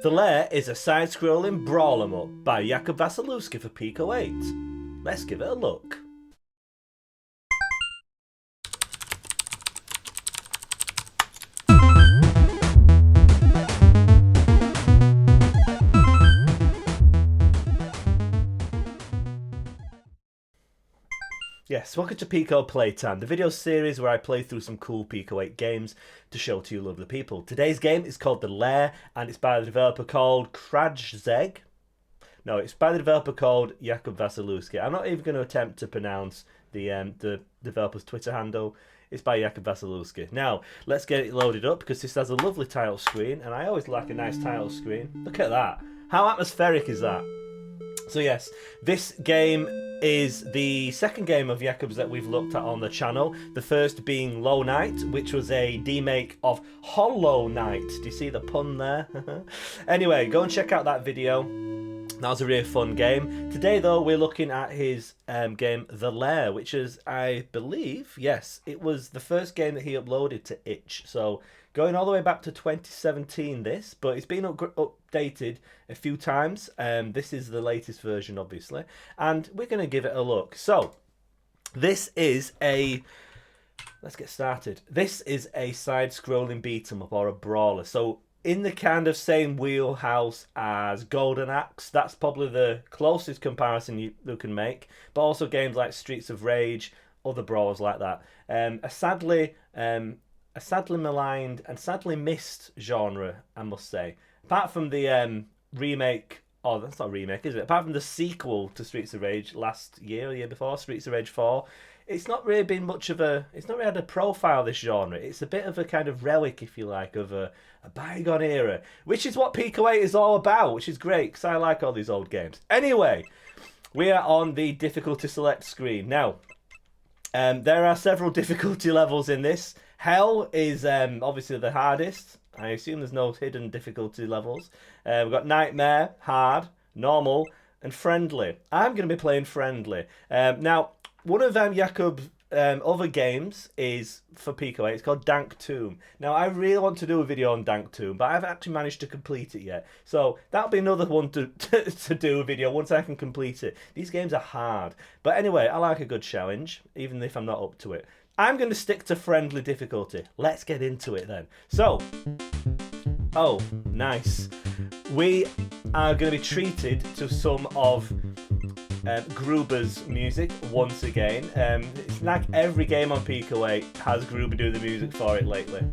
The Lair is a side-scrolling brawl 'em up by Jakub Wasilewski for Pico 8. Let's give it a look. Yes, welcome to Pico Playtime, the video series where I play through some cool Pico 8 games to show to you lovely people. Today's game is called The Lair, and it's by the developer called Krazjeg. No, it's by the developer called Jakub Wasilewski. I'm not even going to attempt to pronounce the developer's Twitter handle. It's by Jakub Wasilewski. Now, let's get it loaded up because this has a lovely title screen, and I always like a nice title screen. Look at that. How atmospheric is that? So yes, this game is the second game of Jakub's that we've looked at on the channel. The first being Low Knight, which was a demake of Hollow Knight. Do you see the pun there? Anyway, go and check out that video. That was a really fun game. Today, though, we're looking at his game, The Lair, which is, I believe, yes, it was the first game that he uploaded to itch. So, going all the way back to 2017, this, but it's been updated a few times. This is the latest version, obviously, and we're going to give it a look. So, this is a... Let's get started. This is a side-scrolling beat-em-up or a brawler. So, in the kind of same wheelhouse as Golden Axe, that's probably the closest comparison you can make. But also games like Streets of Rage, other brawlers like that. A sadly maligned and sadly missed genre, I must say. Apart from the remake, oh, that's not a remake, is it? Apart from the sequel to Streets of Rage last year or year before, Streets of Rage 4, it's not really been much of a... It's not really had a profile, this genre. It's a bit of a kind of relic, if you like, of a bygone era, which is what Pico 8 is all about, which is great, because I like all these old games. Anyway, we are on the difficulty select screen. Now, there are several difficulty levels in this. Hell is obviously the hardest. I assume there's no hidden difficulty levels. We've got Nightmare, Hard, Normal, and Friendly. I'm going to be playing Friendly. Now, one of Jakub's other games is for Pico 8. It's called Dank Tomb. Now, I really want to do a video on Dank Tomb, but I haven't actually managed to complete it yet. So that'll be another one to do a video once I can complete it. These games are hard. But anyway, I like a good challenge, even if I'm not up to it. I'm going to stick to friendly difficulty. Let's get into it then. So, oh, nice. We are going to be treated to some of Gruber's music once again. It's like every game on Pico 8 has Gruber do the music for it lately.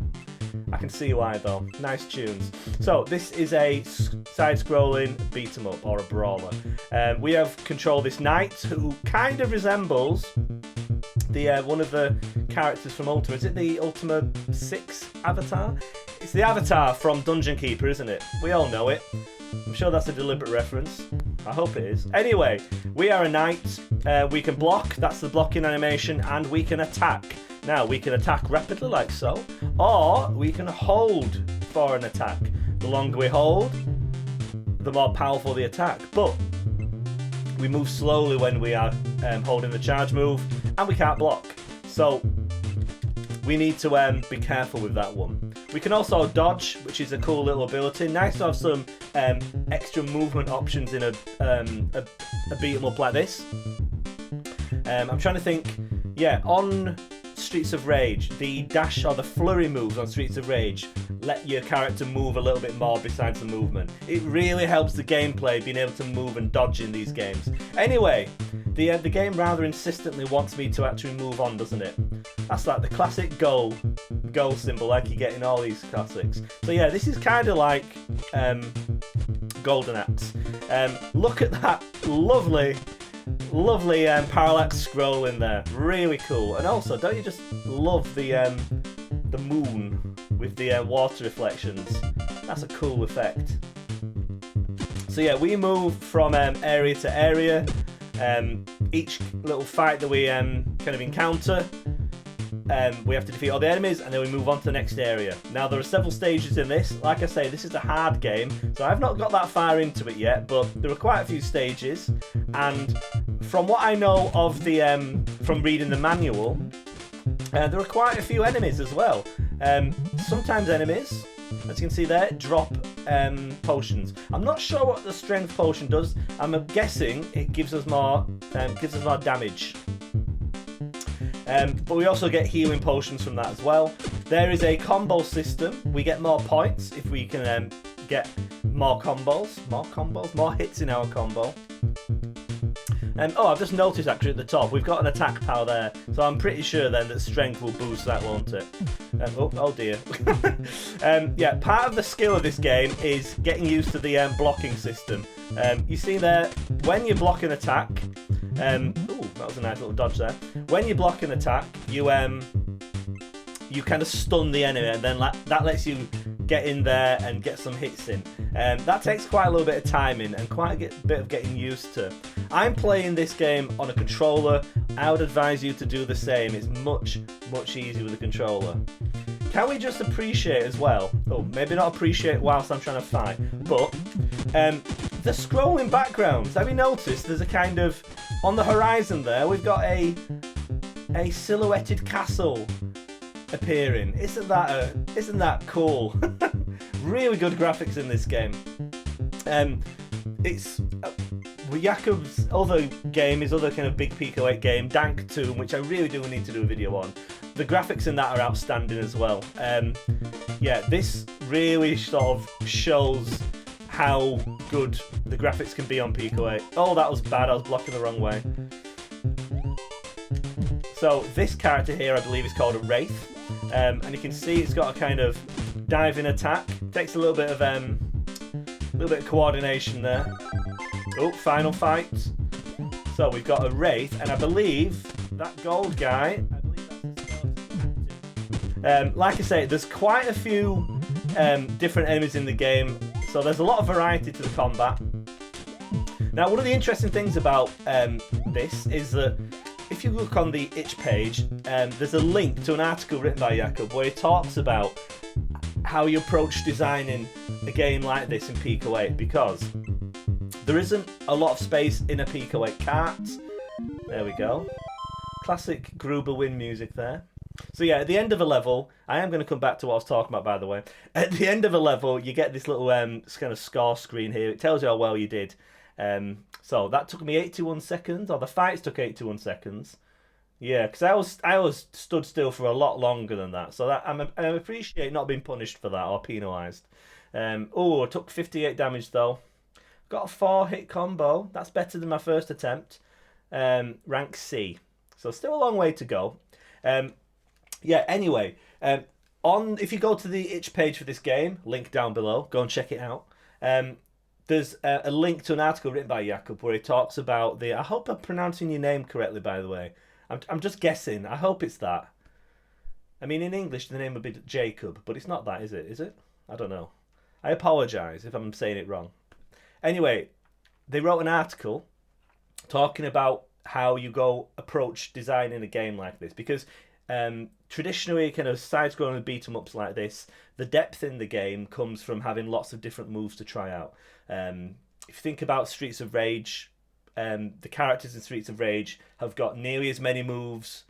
I can see why though. Nice tunes. So this is a side-scrolling beat-em-up or a brawler. We have control this knight who kind of resembles the one of the characters from Ultima. Is it the Ultima 6 avatar? It's the avatar from Dungeon Keeper, isn't it? We all know it. I'm sure that's a deliberate reference. I hope it is. Anyway, we are a knight. We can block, that's the blocking animation, and we can attack. Now, we can attack rapidly like so, or we can hold for an attack. The longer we hold, the more powerful the attack. But we move slowly when we are holding the charge move, and we can't block. So we need to be careful with that one. We can also dodge, which is a cool little ability. Nice to have some extra movement options in a beat 'em up like this. I'm trying to think. Yeah, on Streets of Rage, the dash or the flurry moves on Streets of Rage let your character move a little bit more besides the movement. It really helps the gameplay being able to move and dodge in these games. Anyway, the game rather insistently wants me to actually move on, doesn't it? That's like the classic goal symbol like you get in all these classics. So yeah, this is kind of like Golden Axe. Look at that lovely parallax scrolling there. Really cool. And also, don't you just love the moon with the water reflections? That's a cool effect. So yeah, we move from area to area. Each little fight that we kind of encounter, we have to defeat all the enemies, and then we move on to the next area. Now, there are several stages in this. Like I say, this is a hard game, so I've not got that far into it yet, but there are quite a few stages, and from what I know of the from reading the manual, there are quite a few enemies as well. Sometimes enemies as you can see there, drop potions. I'm not sure what the strength potion does. I'm guessing it gives us more damage. But we also get healing potions from that as well. There is a combo system. We get more points if we can get more more hits in our combo. Oh, I've just noticed actually at the top, we've got an attack power there. So I'm pretty sure then that strength will boost that, won't it? Oh dear. Yeah, part of the skill of this game is getting used to the blocking system. You see there, when you block an attack, ooh, that was a nice little dodge there. When you block an attack, you kind of stun the enemy, and then that lets you get in there and get some hits in. That takes quite a little bit of timing and quite a bit of getting used to. I'm playing this game on a controller. I would advise you to do the same. It's much easier with a controller. Can we just appreciate as well, oh, maybe not appreciate whilst I'm trying to fight, but the scrolling backgrounds. Have you noticed there's a kind of, on the horizon there, we've got a silhouetted castle appearing. Isn't that cool? Really good graphics in this game. It's Jakub's other game, his other kind of big Pico 8 game, Dank 2, which I really do need to do a video on. The graphics in that are outstanding as well. Yeah, this really sort of shows how good the graphics can be on Pico 8. Oh, that was bad. I was blocking the wrong way. So this character here, I believe, is called a Wraith. And you can see it's got a kind of diving attack. Takes a little bit of coordination there. Oh, final fight. So we've got a Wraith, and I believe that gold guy, like I say, there's quite a few different enemies in the game, so there's a lot of variety to the combat. Now, one of the interesting things about this is that if you look on the itch page, there's a link to an article written by Jakub where he talks about how you approach designing a game like this in Pico 8, because there isn't a lot of space in a Pico 8 cart. There we go. Classic Gruber Win music there. So yeah, at the end of a level, I am going to come back to what I was talking about, by the way. At the end of a level, you get this little kind of score screen here. It tells you how well you did. So that took me 81 seconds, or the fights took 81 seconds. Yeah, because I was stood still for a lot longer than that. So that I appreciate not being punished for that or penalised. Oh, I took 58 damage though. Got a 4-hit combo. That's better than my first attempt. Rank C. So still a long way to go. Yeah, anyway, if you go to the itch page for this game, link down below, go and check it out. There's a link to an article written by Jakub where he talks about the... I hope I'm pronouncing your name correctly, by the way. I'm just guessing. I hope it's that. I mean, in English, the name would be Jakub, but it's not that, is it? Is it? I don't know. I apologise if I'm saying it wrong. Anyway, they wrote an article talking about how you go approach designing a game like this, because traditionally kind of side-scrolling beat-em-ups like this, the depth in the game comes from having lots of different moves to try out. If you think about Streets of Rage, the characters in Streets of Rage have got nearly as many moves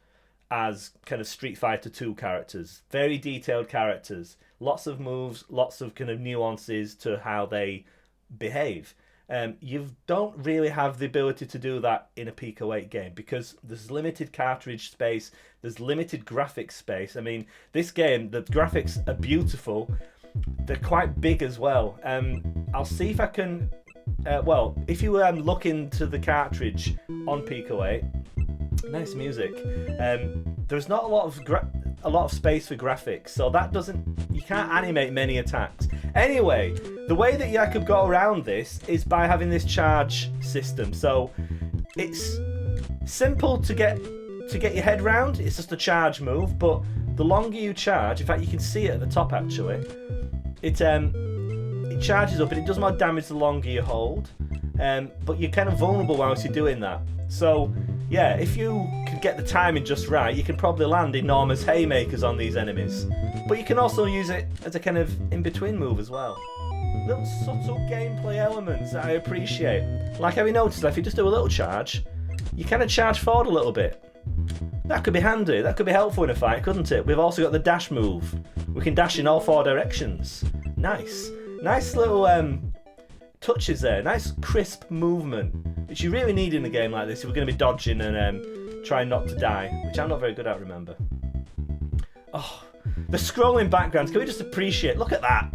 as kind of Street Fighter 2 characters. Very detailed characters, lots of moves, lots of kind of nuances to how they behave. You don't really have the ability to do that in a Pico 8 game because there's limited cartridge space, there's limited graphics space. I mean, this game, the graphics are beautiful, they're quite big as well. I'll see if I can... well, if you look into the cartridge on Pico 8, nice music, there's not a lot of space for graphics, so that doesn't... You can't animate many attacks. Anyway, the way that Jakub got around this is by having this charge system. So it's simple to get your head round. It's just a charge move, but the longer you charge, in fact, you can see it at the top actually. It charges up and it does more damage the longer you hold. But you're kind of vulnerable whilst you're doing that. So yeah, if you can get the timing just right, you can probably land enormous haymakers on these enemies. But you can also use it as a kind of in-between move as well. Little subtle gameplay elements that I appreciate. Like have you noticed that if you just do a little charge, you kind of charge forward a little bit. That could be handy, that could be helpful in a fight, couldn't it? We've also got the dash move. We can dash in all 4 directions. Nice. Nice little touches there. Nice crisp movement, which you really need in a game like this if we're going to be dodging and trying not to die, which I'm not very good at, remember. Oh, the scrolling backgrounds. Can we just appreciate? Look at that.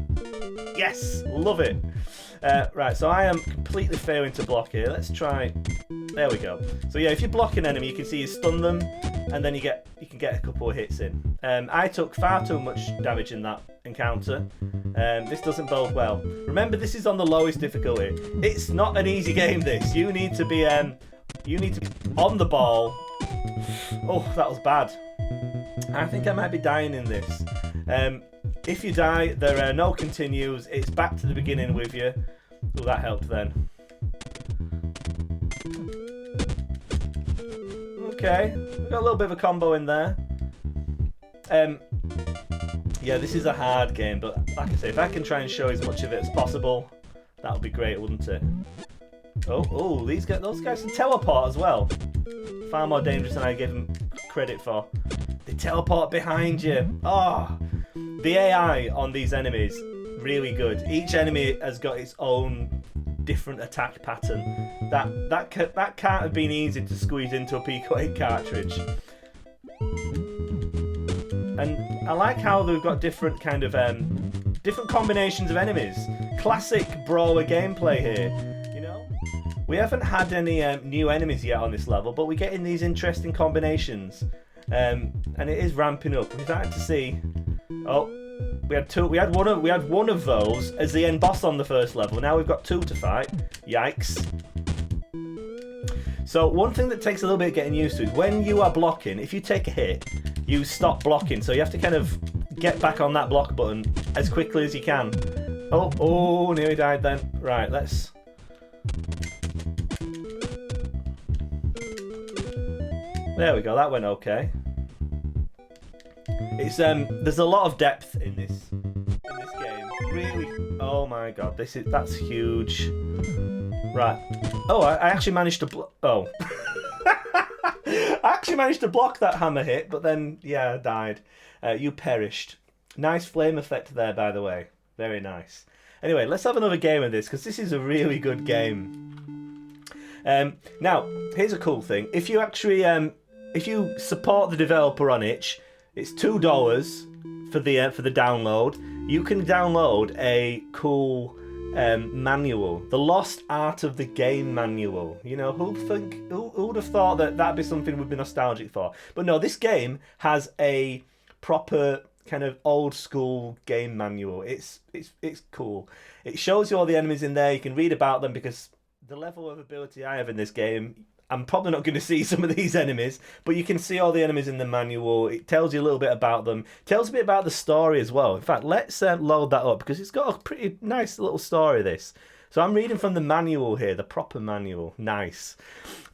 Yes, love it. Right, so I am completely failing to block here. Let's try. There we go. So yeah, if you block an enemy, you can see you stun them, and then you can get a couple of hits in. I took far too much damage in that encounter. This doesn't bode well. Remember, this is on the lowest difficulty. It's not an easy game. This you need to be on the ball. Oh, that was bad. I think I might be dying in this. If you die, there are no continues. It's back to the beginning with you. Oh, that helped then. Okay, got a little bit of a combo in there. Yeah, this is a hard game, but like I say, if I can try and show as much of it as possible, that would be great, wouldn't it? Oh, those guys can teleport as well. Far more dangerous than I give them credit for. They teleport behind you. Oh, the AI on these enemies, really good. Each enemy has got its own different attack pattern. That can't have been easy to squeeze into a Pico 8 cartridge. And I like how they've got different kind of different combinations of enemies. Classic brawler gameplay here. You know, we haven't had any new enemies yet on this level, but we're getting these interesting combinations, and it is ramping up. We're starting to see. Oh, we had two. We had one of those as the end boss on the first level. Now we've got two to fight. Yikes. So one thing that takes a little bit of getting used to is when you are blocking, if you take a hit, you stop blocking. So you have to kind of get back on that block button as quickly as you can. Oh, nearly died then. Right, let's... There we go, that went okay. It's there's a lot of depth in this game. Really, oh my god, that's huge. Right. Oh, I actually managed to I actually managed to block that hammer hit, but then yeah, I died. You perished. Nice flame effect there, by the way. Very nice. Anyway, let's have another game of this because this is a really good game. Now, here's a cool thing. If you actually if you support the developer on itch, it's $2 for the download. You can download a cool manual, the Lost Art of the Game manual. You know, who would have thought that that'd be something we'd be nostalgic for? But no, this game has a proper kind of old school game manual. It's cool. It shows you all the enemies in there. You can read about them because the level of ability I have in this game, I'm probably not going to see some of these enemies, but you can see all the enemies in the manual. It tells you a little bit about them. It tells a bit about the story as well. In fact, let's load that up because it's got a pretty nice little story, this. So I'm reading from the manual here, the proper manual. Nice.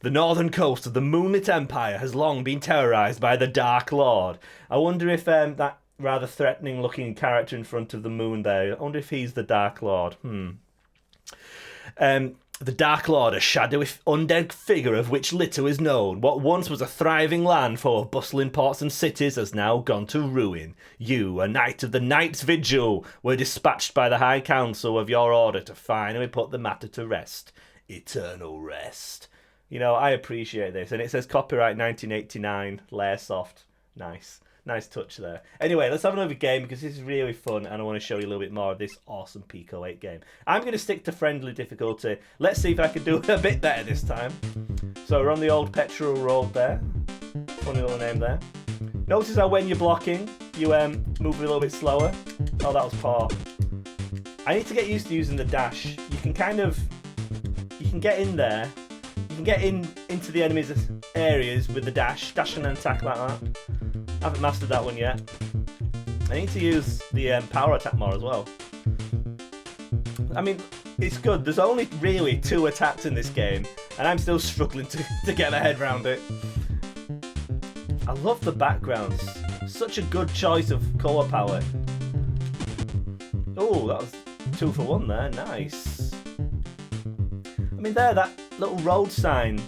The northern coast of the Moonlit Empire has long been terrorized by the Dark Lord. I wonder if that rather threatening looking character in front of the moon there, I wonder if he's the Dark Lord. The Dark Lord, a shadowy undead figure of which little is known. What once was a thriving land full of bustling ports and cities has now gone to ruin. You, a knight of the Night's Vigil, were dispatched by the High Council of your order to finally put the matter to rest. Eternal rest. You know, I appreciate this. And it says copyright 1989, Lair Soft. Nice. Nice touch there. Anyway, let's have another game because this is really fun and I want to show you a little bit more of this awesome Pico 8 game. I'm going to stick to friendly difficulty. Let's see if I can do it a bit better this time. So we're on the old petrol road there. Funny little name there. Notice how when you're blocking, you move a little bit slower. Oh, that was poor. I need to get used to using the dash. You can get in there. You can get into the enemy's areas with the dash and attack like that. I haven't mastered that one yet. I need to use the power attack more as well. I mean, it's good. There's only really 2 attacks in this game, and I'm still struggling to get my head around it. I love the backgrounds. Such a good choice of colour palette. Oh, that was 2 for 1 there. Nice. I mean, that little road sign,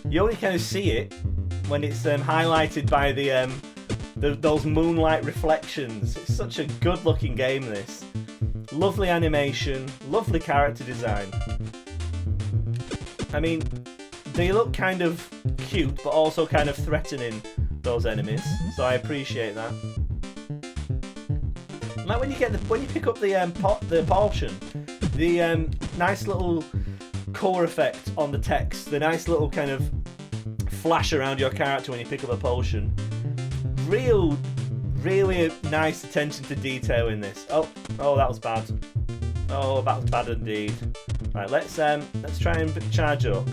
you only kind of see it when it's highlighted by those moonlight reflections. It's such a good looking game, this. Lovely animation, lovely character design. I mean, they look kind of cute, but also kind of threatening, those enemies. So I appreciate that. Like when you pick up the potion, the nice little colour effect on the text, the nice little kind of flash around your character when you pick up a potion. Really nice attention to detail in this. Oh, that was bad. Oh, that was bad indeed. Right, let's try and charge up.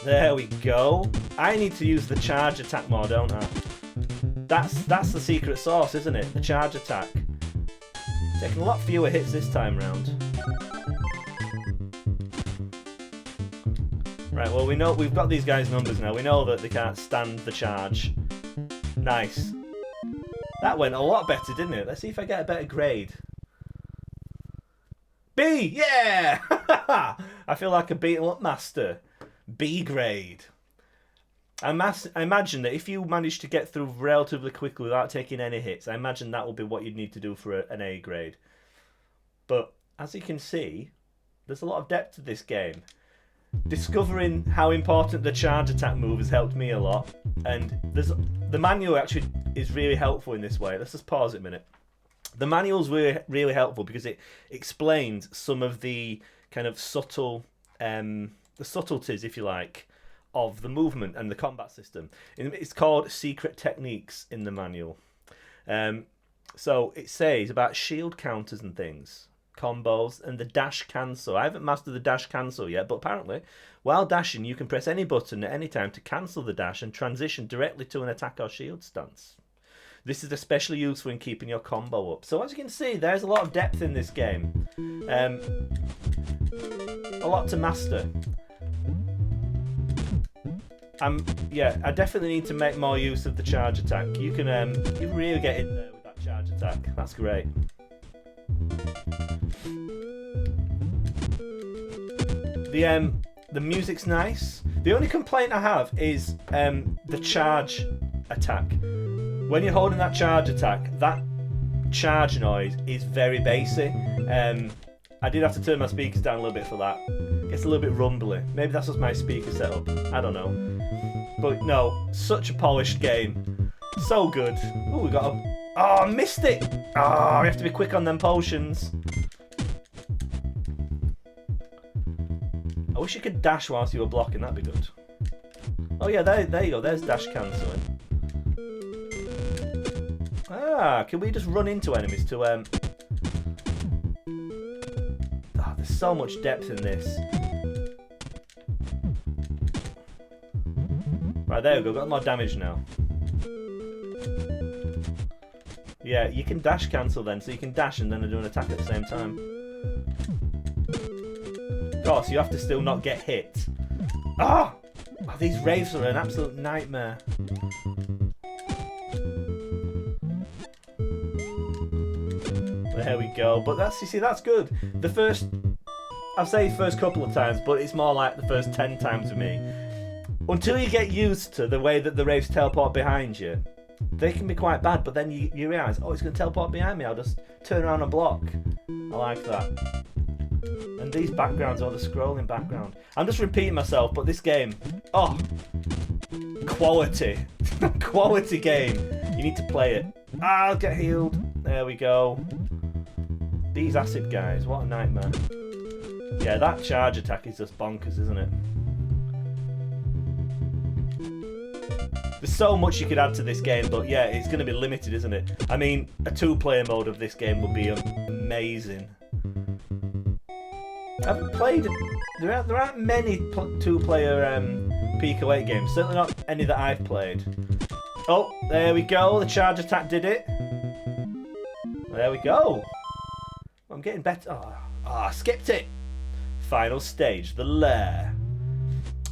There we go. I need to use the charge attack more, don't I? That's the secret sauce, isn't it? The charge attack. Taking a lot fewer hits this time round. Right, well we know we've got these guys' numbers now. We know that they can't stand the charge. Nice. That went a lot better, didn't it? Let's see if I get a better grade. B! Yeah! I feel like a beaten up master. B grade. I imagine that if you manage to get through relatively quickly without taking any hits, I imagine that will be what you'd need to do for an A grade. But as you can see, there's a lot of depth to this game. Discovering how important the charge attack move has helped me a lot, and the manual actually is really helpful in this way. Let's just pause it a minute. The manual's really helpful because it explains some of the kind of subtle, the subtleties, if you like, of the movement and the combat system. It's called Secret Techniques in the manual. So it says about shield counters and things, combos, and the dash cancel. I haven't mastered the dash cancel yet, but apparently while dashing you can press any button at any time to cancel the dash and transition directly to an attack or shield stance. This is especially useful in keeping your combo up. So as you can see, there's a lot of depth in this game. A lot to master. Yeah, I definitely need to make more use of the charge attack. You can really get in there with that charge attack. That's great. The music's nice. The only complaint I have is the charge attack. When you're holding that charge attack, that charge noise is very bassy. I did have to turn my speakers down a little bit for that. It gets a little bit rumbly. Maybe that's just my speaker setup. I don't know. But no, such a polished game. So good. Oh, we got a... Oh, I missed it! Oh, we have to be quick on them potions. I wish you could dash whilst you were blocking, that'd be good. Oh yeah, there you go, there's dash cancelling. Ah, can we just run into enemies to Oh, there's so much depth in this. Right, there we go, got more damage now. Yeah, you can dash cancel then, so you can dash and then do an attack at the same time. Oh, so you have to still not get hit. Ah! Oh, these raves are an absolute nightmare. There we go. But you see, that's good. The first, I'll say first couple of times, but it's more like the first 10 times with me. Until you get used to the way that the raves teleport behind you, they can be quite bad, but then you realise, oh, it's going to teleport behind me, I'll just turn around and block. I like that. And these backgrounds, the scrolling background. I'm just repeating myself, but this game, oh, quality. Quality game. You need to play it. Ah, I'll get healed. There we go. These acid guys, what a nightmare. Yeah, that charge attack is just bonkers, isn't it? There's so much you could add to this game, but yeah, it's going to be limited, isn't it? I mean, a 2-player mode of this game would be amazing. I've played... There aren't many 2-player Pico 8 games. Certainly not any that I've played. Oh, there we go. The charge attack did it. There we go. I'm getting better. Oh, I skipped it. Final stage, the Lair.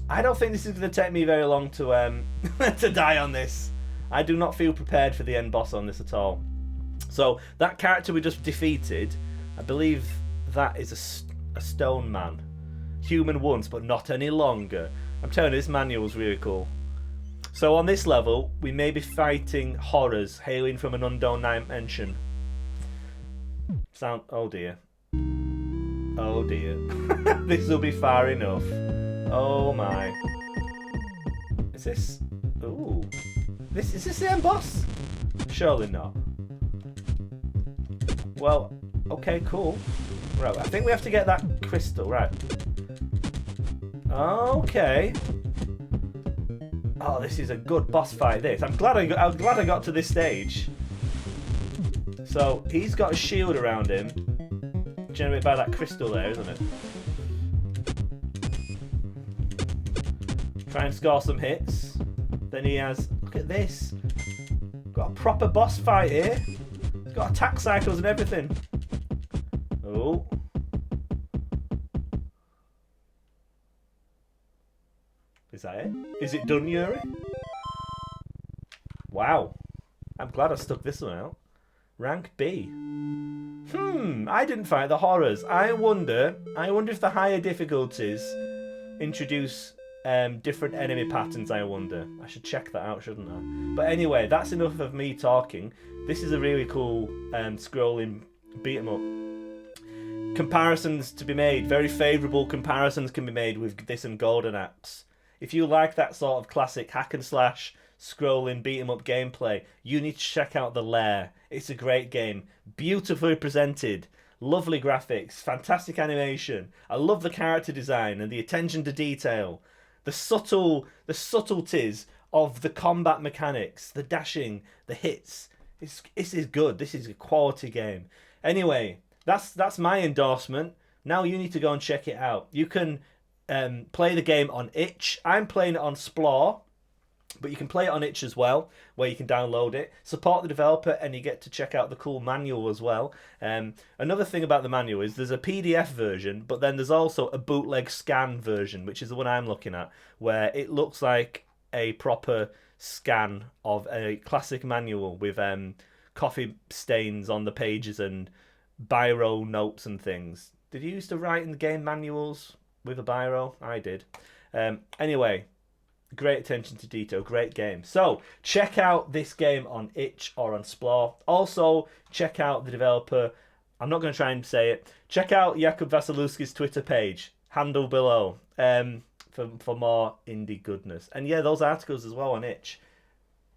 I don't think this is going to take me very long to to die on this. I do not feel prepared for the end boss on this at all. So that character we just defeated, I believe that is a stone man. Human once, but not any longer. I'm telling you, this manual's really cool. So on this level, we may be fighting horrors hailing from an unknown dimension. Sound. Oh dear. Oh dear. This will be far enough. Oh my. Is this? Ooh. Is this the end boss? Surely not. Well, okay, cool. Right, I think we have to get that crystal, right. Okay. Oh, this is a good boss fight, this. I'm glad I got to this stage. So, he's got a shield around him. Generated by that crystal there, isn't it? Try and score some hits. Then he has... Look at this. Got a proper boss fight here. He's got attack cycles and everything. Oh. Is that it? Is it done, Yuri? Wow. I'm glad I stuck this one out. Rank B. I didn't fight the horrors. I wonder if the higher difficulties introduce different enemy patterns, I wonder. I should check that out, shouldn't I? But anyway, that's enough of me talking. This is a really cool scrolling beat 'em up. Comparisons to be made. Very favourable comparisons can be made with this and Golden Axe. If you like that sort of classic hack and slash scrolling beat 'em up gameplay, you need to check out the Lair. It's a great game. Beautifully presented. Lovely graphics. Fantastic animation. I love the character design and the attention to detail. The subtleties of the combat mechanics, the dashing, the hits. This is good. This is a quality game. Anyway, that's my endorsement. Now you need to go and check it out. You can play the game on itch. I'm playing it on Splore, but you can play it on itch as well, where you can download it. Support the developer, and you get to check out the cool manual as well. Another thing about the manual is there's a PDF version, but then there's also a bootleg scan version, which is the one I'm looking at, where it looks like a proper scan of a classic manual with coffee stains on the pages and biro notes and things. Did you used to write in the game manuals with a biro? I did. Anyway, great attention to detail, great game. So check out this game on itch or on Splore. Also check out the developer. I'm not going to try and say it. Check out Jakub Wasilewski's Twitter page, handle below, for more indie goodness. And yeah, those articles as well on itch.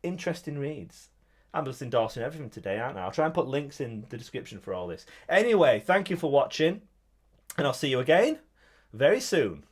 Interesting reads. I'm just endorsing everything today, aren't I? I'll try and put links in the description for all this. Anyway, thank you for watching, and I'll see you again very soon.